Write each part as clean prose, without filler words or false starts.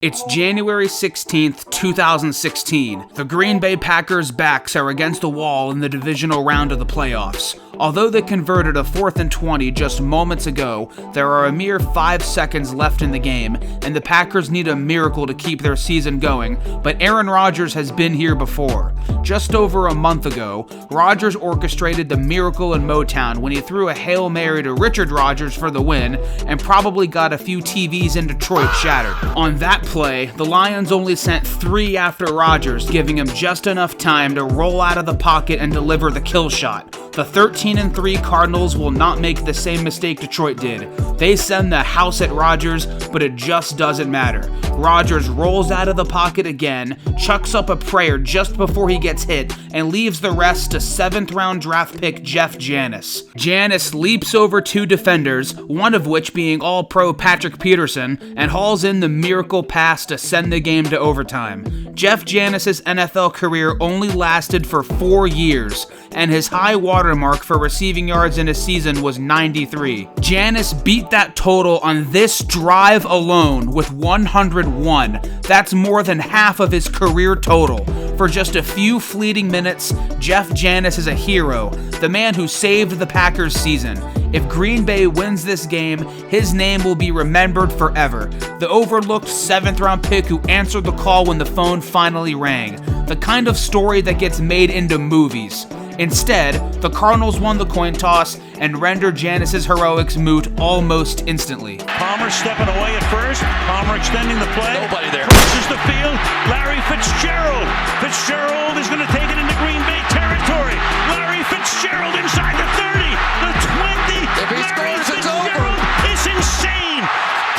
It's January 16th, 2016. The Green Bay Packers' backs are against the wall in the divisional round of the playoffs. Although they converted a 4th and 20 just moments ago, there are a mere 5 seconds left in the game, and the Packers need a miracle to keep their season going, but Aaron Rodgers has been here before. Just over a month ago, Rodgers orchestrated the miracle in Motown when he threw a Hail Mary to Richard Rodgers for the win, and probably got a few TVs in Detroit shattered. On that play, the Lions only sent 3 after Rodgers, giving him just enough time to roll out of the pocket and deliver the kill shot. The 13-3 Cardinals will not make the same mistake Detroit did. They send the house at Rodgers, but it just doesn't matter. Rodgers rolls out of the pocket again, chucks up a prayer just before he gets hit, and leaves the rest to 7th-round draft pick Jeff Janis. Janis leaps over 2 defenders, one of which being All-Pro Patrick Peterson, and hauls in the miracle pass to send the game to overtime. Jeff Janis' NFL career only lasted for 4 years, and his high watermark for receiving yards in a season was 93. Janis beat that total on this drive alone with 101. That's more than half of his career total. For just a few fleeting minutes, Jeff Janis is a hero, the man who saved the Packers' season. If Green Bay wins this game, his name will be remembered forever. The overlooked 7th-round pick who answered the call when the phone finally rang. The kind of story that gets made into movies. Instead, the Cardinals won the coin toss and rendered Janis' heroics moot almost instantly. Palmer stepping away at first. Palmer extending the play. Nobody there. Crosses the field. Larry Fitzgerald. Fitzgerald is going to take it into Green Bay territory. Larry Fitzgerald inside the 30, the 20. If he scores, it's over. It's insane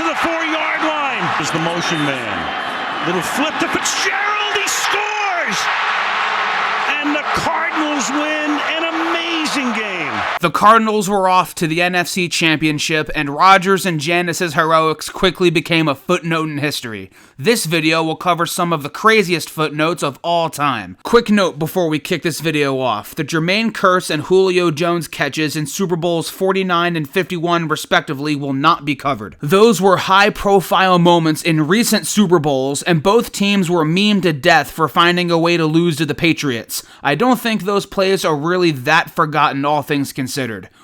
to the 4-yard line. Is the motion man. Little flip to Fitzgerald. He scores. And the Cardinals win an amazing game. The Cardinals were off to the NFC Championship, and Rodgers and Janis' heroics quickly became a footnote in history. This video will cover some of the craziest footnotes of all time. Quick note before we kick this video off. The Jermaine Kearse and Julio Jones catches in Super Bowls 49 and 51 respectively will not be covered. Those were high-profile moments in recent Super Bowls, and both teams were memed to death for finding a way to lose to the Patriots. I don't think those plays are really that forgotten, all things considered.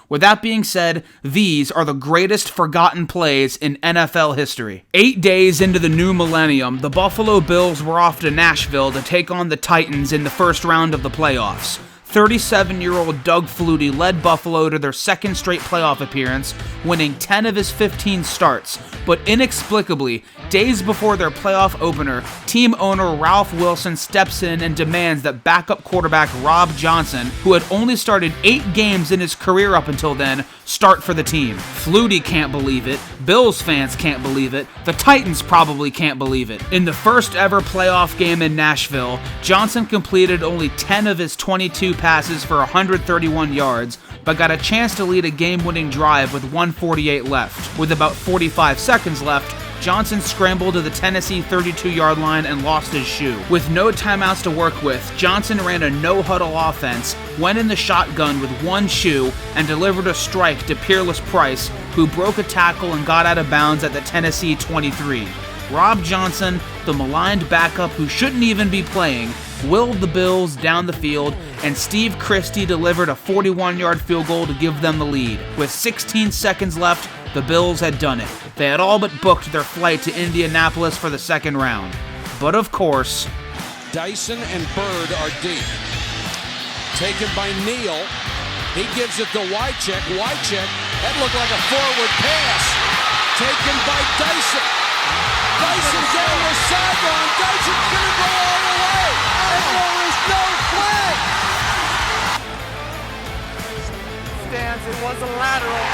With that being said, these are the greatest forgotten plays in NFL history. 8 days into the new millennium, the Buffalo Bills were off to Nashville to take on the Titans in the first round of the playoffs. 37-year-old Doug Flutie led Buffalo to their 2nd straight playoff appearance, winning 10 of his 15 starts, but inexplicably, days before their playoff opener, team owner Ralph Wilson steps in and demands that backup quarterback Rob Johnson, who had only started 8 games in his career up until then, start for the team. Flutie can't believe it, Bills fans can't believe it, the Titans probably can't believe it. In the first ever playoff game in Nashville, Johnson completed only 10 of his 22 passes for 131 yards, but got a chance to lead a game-winning drive with 1:48 left. With about 45 seconds left, Johnson scrambled to the Tennessee 32-yard line and lost his shoe. With no timeouts to work with, Johnson ran a no-huddle offense, went in the shotgun with 1 shoe, and delivered a strike to Peerless Price, who broke a tackle and got out of bounds at the Tennessee 23. Rob Johnson, the maligned backup who shouldn't even be playing, willed the Bills down the field, and Steve Christie delivered a 41-yard field goal to give them the lead. With 16 seconds left, the Bills had done it. They had all but booked their flight to Indianapolis for the 2nd round. But of course, Dyson and Bird are deep. Taken by Neal. He gives it to Wycheck. Wycheck, that looked like a forward pass. Taken by Dyson. Dyson down the sideline. Dyson's going to go all the way. And there is no flag. Stands, it was a lateral.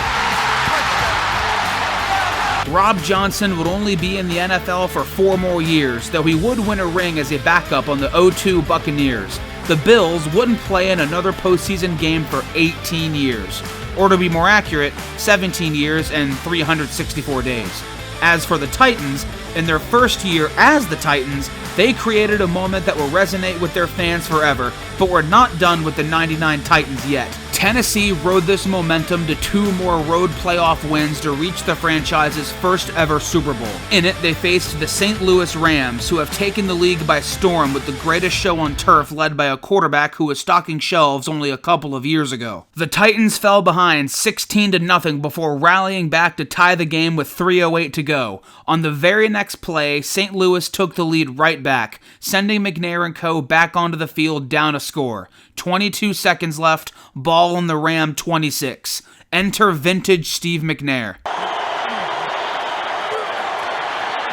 Rob Johnson would only be in the NFL for 4 more years, though he would win a ring as a backup on the 0-2 Buccaneers. The Bills wouldn't play in another postseason game for 18 years, or to be more accurate, 17 years and 364 days. As for the Titans, in their first year as the Titans, they created a moment that will resonate with their fans forever, but we're not done with the '99 Titans yet. Tennessee rode this momentum to 2 more road playoff wins to reach the franchise's first ever Super Bowl. In it, they faced the St. Louis Rams, who have taken the league by storm with the greatest show on turf led by a quarterback who was stocking shelves only a couple of years ago. The Titans fell behind 16-0 before rallying back to tie the game with 3:08 to go. On the very next play, St. Louis took the lead right back, sending McNair and co. back onto the field down a score. 22 seconds left, ball on the Ram 26. Enter vintage Steve McNair.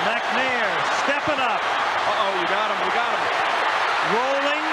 McNair stepping up. You got him. Rolling.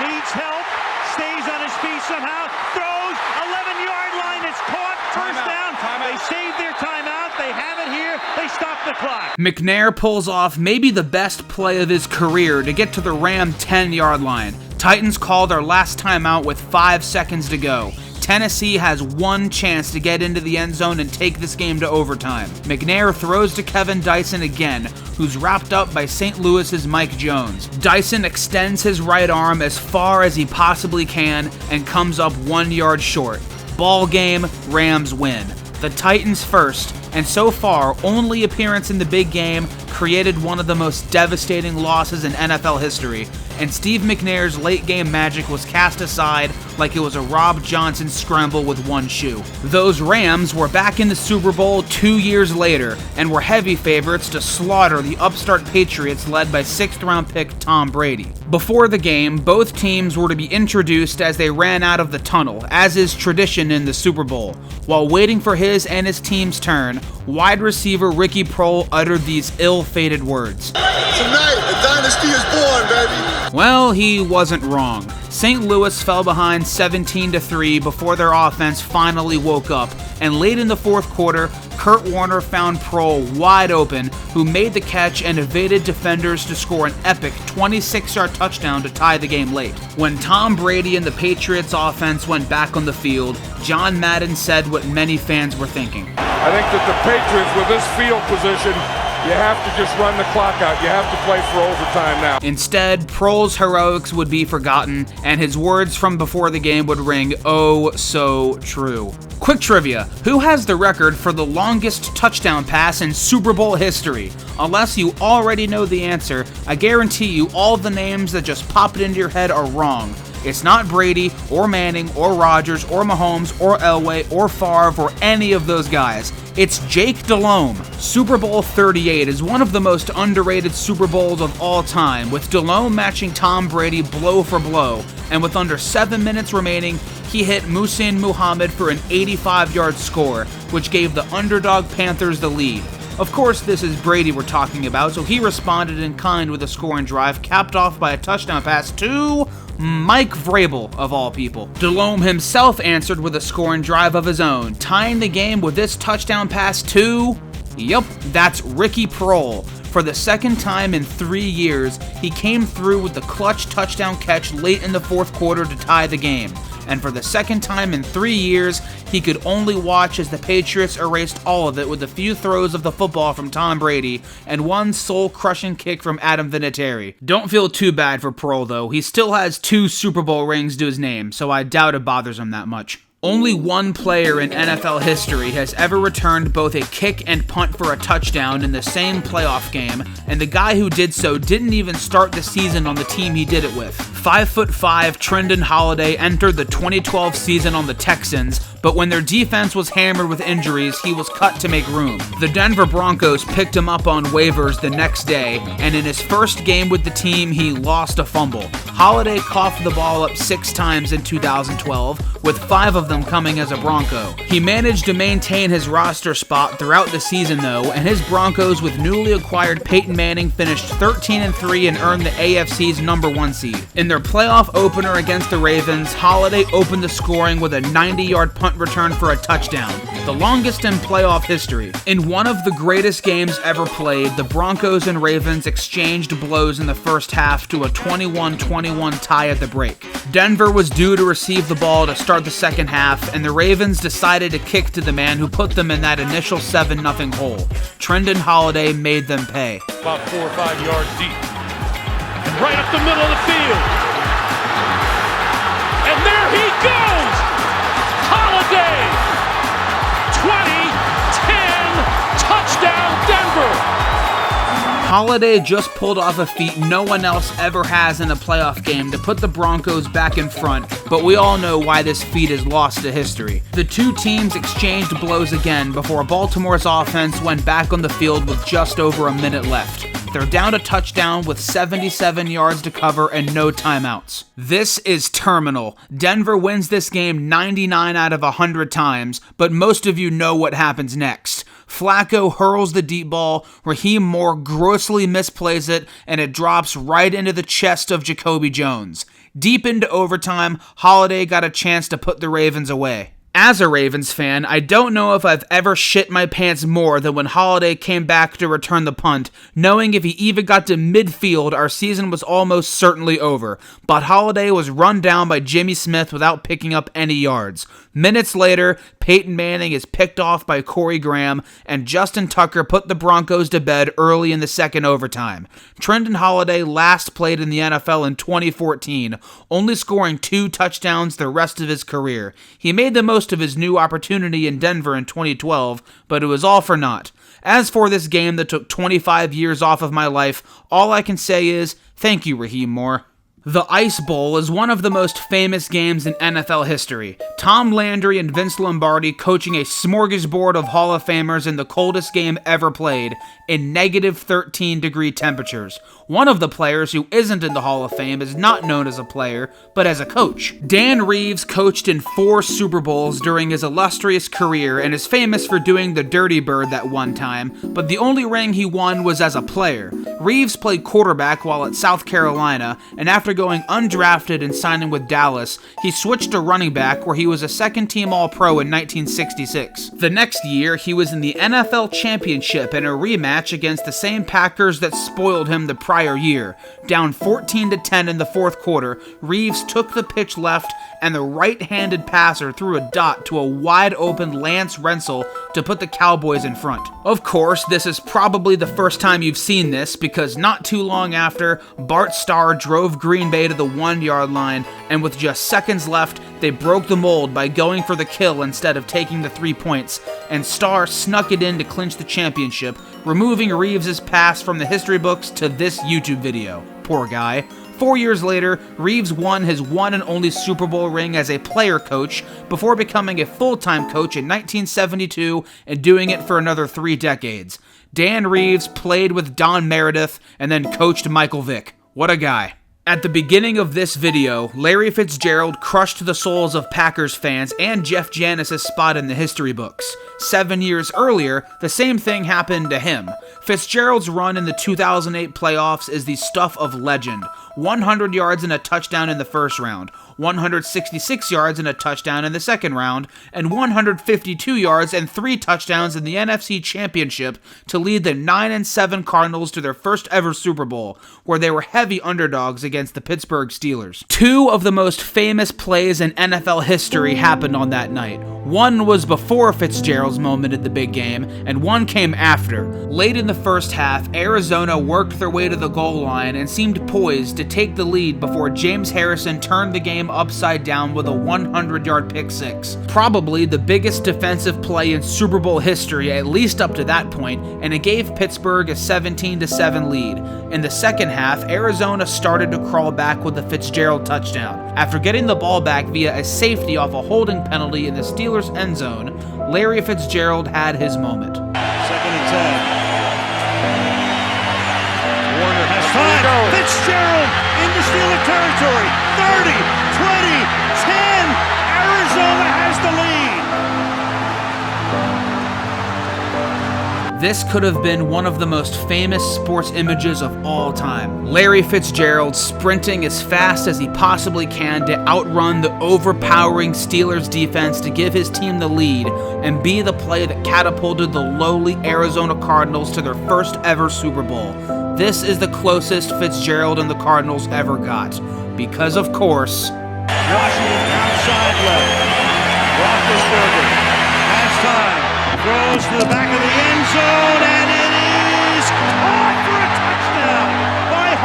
Needs help. Stays on his feet somehow. Throws. 11-yard line. It's caught. First down. They saved their timeout. They have it here. They stop the clock. McNair pulls off maybe the best play of his career to get to the Ram 10-yard line. Titans call their last timeout with 5 seconds to go. Tennessee has one chance to get into the end zone and take this game to overtime. McNair throws to Kevin Dyson again, who's wrapped up by St. Louis's Mike Jones. Dyson extends his right arm as far as he possibly can and comes up 1 yard short. Ball game, Rams win. The Titans first, and so far, only appearance in the big game, created one of the most devastating losses in NFL history, and Steve McNair's late-game magic was cast aside like it was a Rob Johnson scramble with one shoe. Those Rams were back in the Super Bowl 2 years later, and were heavy favorites to slaughter the upstart Patriots led by 6th-round pick Tom Brady. Before the game, both teams were to be introduced as they ran out of the tunnel, as is tradition in the Super Bowl. While waiting for his and his team's turn, wide receiver Ricky Proehl uttered these ill-fated words. Tonight, a dynasty is born, baby. Well, he wasn't wrong. St. Louis fell behind 17-3 before their offense finally woke up, and late in the fourth quarter, Kurt Warner found Proehl wide open, who made the catch and evaded defenders to score an epic 26-yard touchdown to tie the game late. When Tom Brady and the Patriots offense went back on the field, John Madden said what many fans were thinking. I think that the Patriots, with this field position, you have to just run the clock out. You have to play for overtime now. Instead, Proehl's heroics would be forgotten, and his words from before the game would ring oh so true. Quick trivia, who has the record for the longest touchdown pass in Super Bowl history? Unless you already know the answer, I guarantee you all the names that just popped into your head are wrong. It's not Brady, or Manning, or Rodgers, or Mahomes, or Elway, or Favre, or any of those guys. It's Jake Delhomme. Super Bowl 38 is one of the most underrated Super Bowls of all time, with Delhomme matching Tom Brady blow for blow, and with under 7 minutes remaining, he hit Muhsin Muhammad for an 85-yard score, which gave the underdog Panthers the lead. Of course, this is Brady we're talking about, so he responded in kind with a scoring drive, capped off by a touchdown pass to Mike Vrabel, of all people. Delhomme himself answered with a scoring drive of his own, tying the game with this touchdown pass to, yep, that's Ricky Proehl. For the second time in 3 years, he came through with the clutch touchdown catch late in the fourth quarter to tie the game. And for the second time in 3 years, he could only watch as the Patriots erased all of it with a few throws of the football from Tom Brady and one soul-crushing kick from Adam Vinatieri. Don't feel too bad for Proehl, though. He still has 2 Super Bowl rings to his name, so I doubt it bothers him that much. Only one player in NFL history has ever returned both a kick and punt for a touchdown in the same playoff game, and the guy who did so didn't even start the season on the team he did it with. 5'5" Trendon Holiday entered the 2012 season on the Texans, but when their defense was hammered with injuries, he was cut to make room. The Denver Broncos picked him up on waivers the next day, and in his first game with the team, he lost a fumble. Holiday coughed the ball up 6 times in 2012, with 5 of them coming as a Bronco. He managed to maintain his roster spot throughout the season, though, and his Broncos with newly acquired Peyton Manning finished 13-3 and earned the AFC's #1 seed. In their playoff opener against the Ravens, Holiday opened the scoring with a 90-yard punt return for a touchdown, the longest in playoff history. In one of the greatest games ever played, the Broncos and Ravens exchanged blows in the first half to a 21-21 tie at the break. Denver was due to receive the ball to start the second half, and the Ravens decided to kick to the man who put them in that initial 7-0 hole. Trendon Holiday made them pay. About 4 or 5 yards deep. And right up the middle of the field. And there he goes! Holiday just pulled off a feat no one else ever has in a playoff game to put the Broncos back in front, but we all know why this feat is lost to history. The two teams exchanged blows again before Baltimore's offense went back on the field with just over a minute left. They're down a touchdown with 77 yards to cover and no timeouts. This is terminal. Denver wins this game 99 out of 100 times, but most of you know what happens next. Flacco hurls the deep ball, Raheem Moore grossly misplays it, and it drops right into the chest of Jacoby Jones. Deep into overtime, Holiday got a chance to put the Ravens away. As a Ravens fan, I don't know if I've ever shit my pants more than when Holiday came back to return the punt, knowing if he even got to midfield, our season was almost certainly over. But Holiday was run down by Jimmy Smith without picking up any yards. Minutes later, Peyton Manning is picked off by Corey Graham, and Justin Tucker put the Broncos to bed early in the second overtime. Trenton Holiday last played in the NFL in 2014, only scoring 2 touchdowns the rest of his career. He made the most of his new opportunity in Denver in 2012, but it was all for naught. As for this game that took 25 years off of my life, all I can say is, thank you, Raheem Moore. The Ice Bowl is one of the most famous games in NFL history. Tom Landry and Vince Lombardi coaching a smorgasbord of Hall of Famers in the coldest game ever played, in negative 13-degree temperatures. One of the players who isn't in the Hall of Fame is not known as a player, but as a coach. Dan Reeves coached in 4 Super Bowls during his illustrious career and is famous for doing the Dirty Bird that one time, but the only ring he won was as a player. Reeves played quarterback while at South Carolina, and after going undrafted and signing with Dallas, he switched to running back where he was a second-team All-Pro in 1966. The next year, he was in the NFL Championship in a rematch against the same Packers that spoiled him the prior year. Down 14-10 in the fourth quarter, Reeves took the pitch left, and the right-handed passer threw a dot to a wide-open Lance Rensel to put the Cowboys in front. Of course, this is probably the first time you've seen this, because not too long after, Bart Starr drove Green Bay to the 1-yard line, and with just seconds left, they broke the mold by going for the kill instead of taking the 3 points, and Starr snuck it in to clinch the championship, removing Reeves' pass from the history books to this YouTube video. Poor guy. 4 years later, Reeves won his one and only Super Bowl ring as a player coach before becoming a full-time coach in 1972 and doing it for another 3 decades. Dan Reeves played with Don Meredith and then coached Michael Vick. What a guy. At the beginning of this video, Larry Fitzgerald crushed the souls of Packers fans and Jeff Janis' spot in the history books. 7 years earlier, the same thing happened to him. Fitzgerald's run in the 2008 playoffs is the stuff of legend. 100 yards and a touchdown in the first round, 166 yards and a touchdown in the second round, and 152 yards and 3 touchdowns in the NFC Championship to lead the 9-7 Cardinals to their first ever Super Bowl, where they were heavy underdogs against the Pittsburgh Steelers. 2 of the most famous plays in NFL history happened on that night. One was before Fitzgerald's moment in the big game, and one came after. Late in the first half, Arizona worked their way to the goal line and seemed poised to take the lead before James Harrison turned the game upside down with a 100-yard pick six. Probably the biggest defensive play in Super Bowl history, at least up to that point, and it gave Pittsburgh a 17-7 lead. In the second half, Arizona started to crawl back with the Fitzgerald touchdown. After getting the ball back via a safety off a holding penalty in the Steelers' end zone, Larry Fitzgerald had his moment. 2nd and 10. Warner has time. Fitzgerald into Steeler territory. 30, 20, 10. Arizona has the lead. This could have been one of the most famous sports images of all time. Larry Fitzgerald sprinting as fast as he possibly can to outrun the overpowering Steelers defense to give his team the lead and be the play that catapulted the lowly Arizona Cardinals to their first ever Super Bowl. This is the closest Fitzgerald and the Cardinals ever got. Because, of course, Washington outside left. Roethlisberger has time. Throws to the back of the end zone, and it is caught for a touchdown by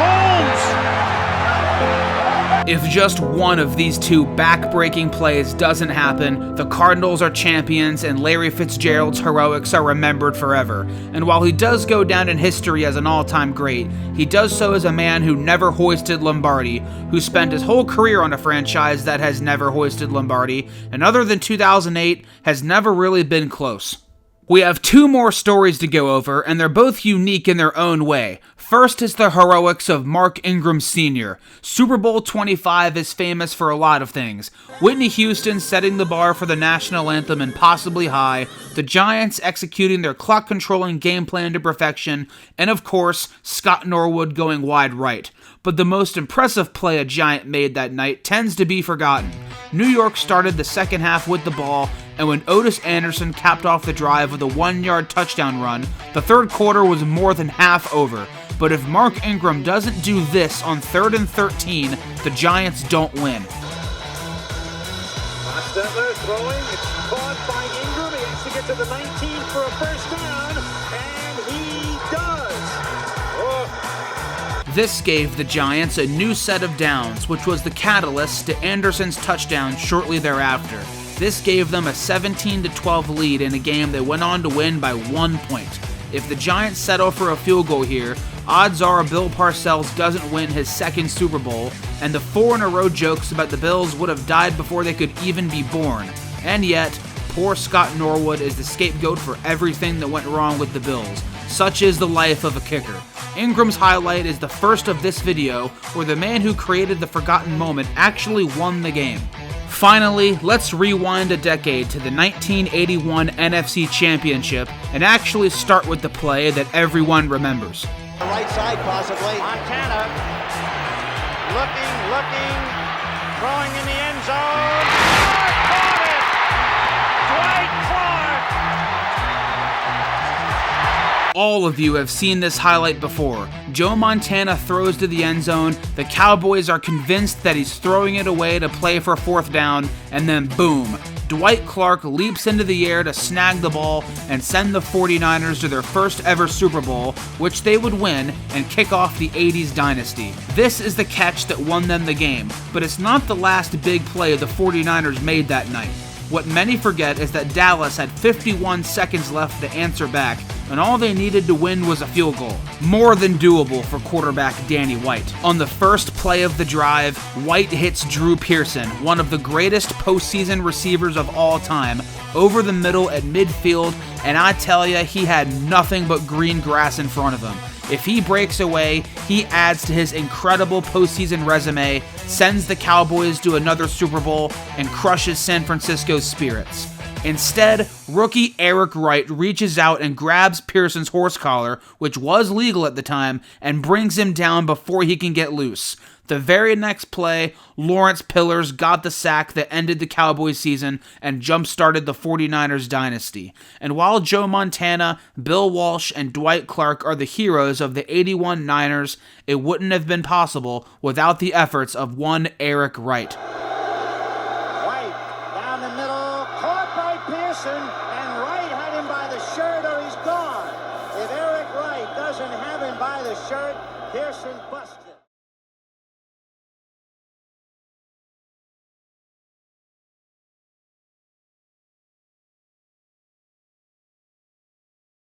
If just one of these two back-breaking plays doesn't happen, the Cardinals are champions and Larry Fitzgerald's heroics are remembered forever. And while he does go down in history as an all-time great, he does so as a man who never hoisted Lombardi, who spent his whole career on a franchise that has never hoisted Lombardi, and other than 2008, has never really been close. We have two more stories to go over, and they're both unique in their own way. First is the heroics of Mark Ingram Sr. Super Bowl 25 is famous for a lot of things. Whitney Houston setting the bar for the national anthem impossibly high, the Giants executing their clock-controlling game plan to perfection, and of course, Scott Norwood going wide right. But the most impressive play a Giant made that night tends to be forgotten. New York started the second half with the ball, and when Otis Anderson capped off the drive with a 1-yard touchdown run, the third quarter was more than half over. But if Mark Ingram doesn't do this on 3rd and 13, the Giants don't win. Hostetler throwing, it's caught by Ingram, he has to get to the 19 for a first down, and he does! Oh. This gave the Giants a new set of downs, which was the catalyst to Anderson's touchdown shortly thereafter. This gave them a 17-12 lead in a game they went on to win by 1 point. If the Giants settle for a field goal here, odds are Bill Parcells doesn't win his second Super Bowl, and the 4-in-a-row jokes about the Bills would have died before they could even be born. And yet, poor Scott Norwood is the scapegoat for everything that went wrong with the Bills. Such is the life of a kicker. Ingram's highlight is the first of this video where the man who created the forgotten moment actually won the game. Finally, let's rewind a decade to the 1981 NFC Championship and actually start with the play that everyone remembers. The right side, possibly. Montana looking, throwing in the end zone. Caught it! Dwight Clark! All of you have seen this highlight before. Joe Montana throws to the end zone, the Cowboys are convinced that he's throwing it away to play for 4th down, and then boom, Dwight Clark leaps into the air to snag the ball and send the 49ers to their first ever Super Bowl, which they would win and kick off the 80s dynasty. This is the catch that won them the game, but it's not the last big play the 49ers made that night. What many forget is that Dallas had 51 seconds left to answer back, and all they needed to win was a field goal. More than doable for quarterback Danny White. On the first play of the drive, White hits Drew Pearson, one of the greatest postseason receivers of all time, over the middle at midfield, and I tell ya, he had nothing but green grass in front of him. If he breaks away, he adds to his incredible postseason resume, sends the Cowboys to another Super Bowl, and crushes San Francisco's spirits. Instead, rookie Eric Wright reaches out and grabs Pearson's horse collar, which was legal at the time, and brings him down before he can get loose. The very next play, Lawrence Pillars got the sack that ended the Cowboys season and jump-started the 49ers dynasty. And while Joe Montana, Bill Walsh, and Dwight Clark are the heroes of the 81 Niners, it wouldn't have been possible without the efforts of one Eric Wright. White down the middle, caught by Pearson, and Wright had him by the shirt or he's gone. If Eric Wright doesn't have him by the shirt, Pearson busted.